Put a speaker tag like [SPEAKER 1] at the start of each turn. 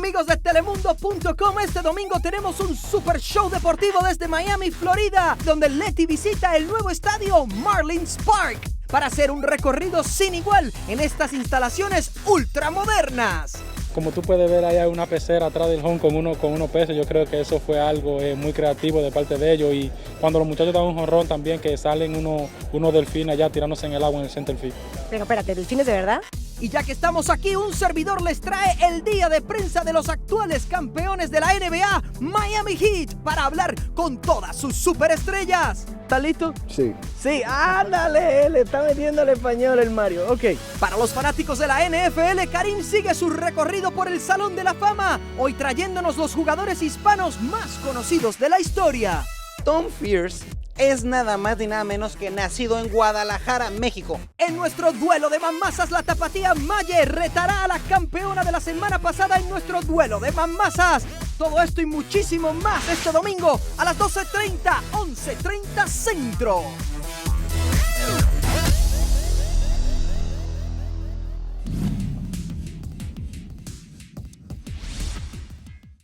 [SPEAKER 1] Amigos de Telemundo.com, este domingo tenemos un super show deportivo desde Miami, Florida, donde Leti visita el nuevo estadio Marlins Park para hacer un recorrido sin igual en estas instalaciones ultramodernas.
[SPEAKER 2] Como tú puedes ver, ahí hay una pecera atrás del home con unos peces. Yo creo que eso fue algo muy creativo de parte de ellos. Y cuando los muchachos dan un jonrón también, que salen unos delfines allá tirándose en el agua en el center field.
[SPEAKER 3] Pero espérate, ¿delfines de verdad?
[SPEAKER 1] Y ya que estamos aquí, un servidor les trae el día de prensa de los actuales campeones de la NBA, Miami Heat, para hablar con todas sus superestrellas. ¿Estás listo?
[SPEAKER 4] Sí.
[SPEAKER 1] Sí, ándale, le está metiendo el español el Mario. Ok. Para los fanáticos de la NFL, Karim sigue su recorrido por el Salón de la Fama, hoy trayéndonos los jugadores hispanos más conocidos de la historia.
[SPEAKER 5] Tom Fierce es nada más ni nada menos que nacido en Guadalajara, México.
[SPEAKER 1] En nuestro duelo de mamazas, la tapatía Maye retará a la campeona de la semana pasada en nuestro duelo de mamazas. Todo esto y muchísimo más este domingo a las 12:30, 11:30 Centro.